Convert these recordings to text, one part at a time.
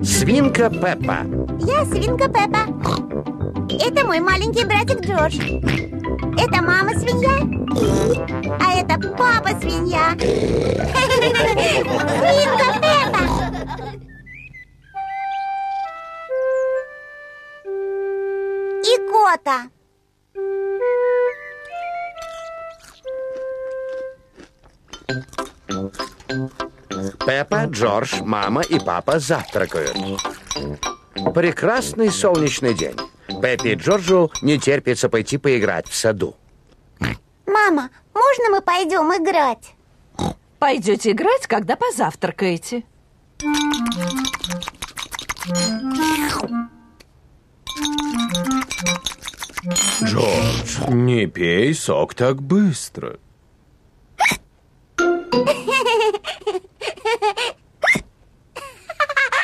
Свинка Пеппа. Я свинка Пеппа. Это мой маленький братик Джордж. Это мама свинья. А это папа свинья. Свинка Пеппа. И кота. Пеппа, Джордж, мама и папа завтракают. Прекрасный солнечный день. Пеппе и Джорджу не терпится пойти поиграть в саду. Мама, можно мы пойдем играть? Пойдете играть, когда позавтракаете. Джордж, не пей сок так быстро.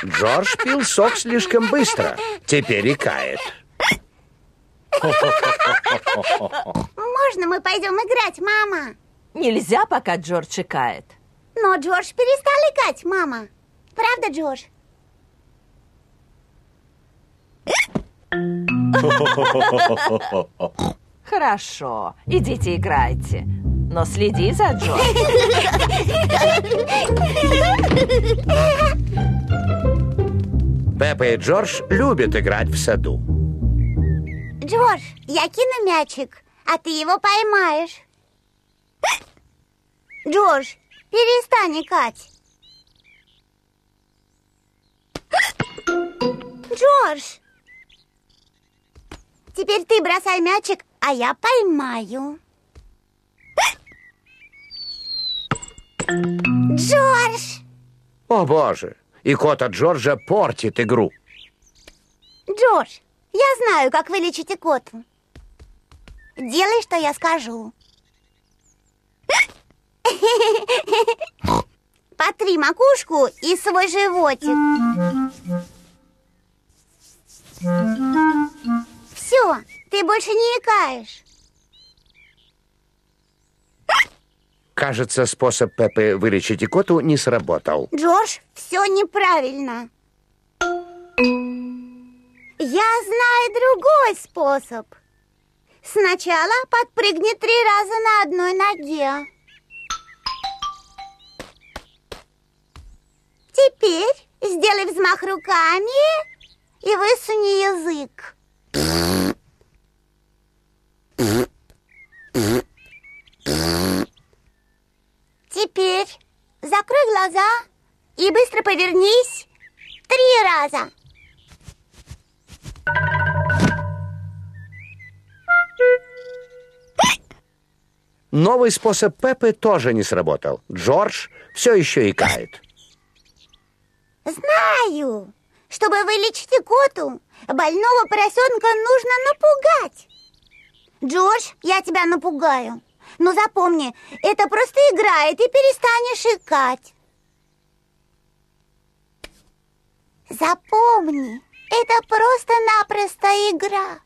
Джордж пил сок слишком быстро. Теперь икает. Можно мы пойдем играть, мама? Нельзя, пока Джордж икает. Но Джордж перестал икать, мама. Правда, Джордж? Хорошо, идите играйте. Но следи за Джорджем. Пеппа и Джордж любят играть в саду. Джордж, я кину мячик, а ты его поймаешь. Джордж, перестань икать. Джордж, теперь ты бросай мячик, а я поймаю. Джордж! О, боже! И кот от Джорджа портит игру. Джордж, я знаю, как вылечить икоту. Делай, что я скажу. Потри макушку и свой животик. Все, ты больше не икаешь. Кажется, способ Пеппы вылечить икоту не сработал. Джордж, все неправильно. Я знаю другой способ. Сначала подпрыгни 3 раза на одной ноге. Теперь сделай взмах руками и высуни язык. Теперь закрой глаза и быстро повернись 3 раза. Новый способ Пеппы тоже не сработал. Джордж все еще икает. Знаю. Чтобы вылечить икоту, больного поросенка нужно напугать. Джордж, я тебя напугаю. Но запомни, это просто игра, и ты перестанешь икать. Запомни, это просто-напросто игра.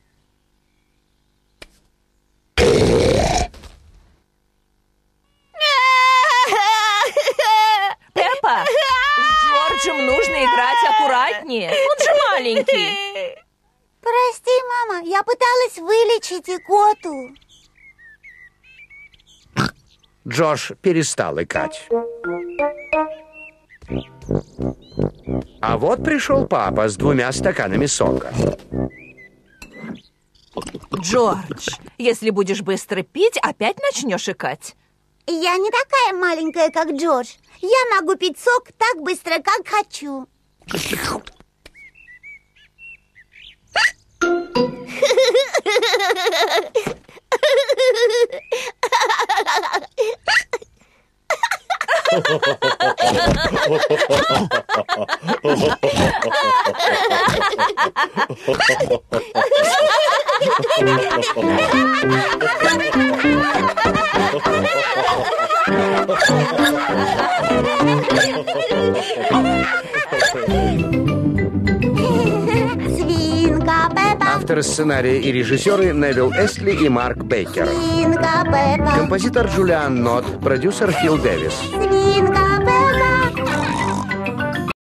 Пеппа, с Джорджем нужно играть аккуратнее. Он же маленький. Прости, мама, я пыталась вылечить икоту. Джордж перестал икать. А вот пришел папа с 2 стаканами сока. Джордж, если будешь быстро пить, опять начнешь икать. Я не такая маленькая, как Джордж. Я могу пить сок так быстро, как хочу. Свинка Пеппа. Авторы сценария и режиссеры Невил Эстли и Марк Бейкер. Свинка Пеппа. Композитор Джулиан Нот, продюсер Фил Дэвис.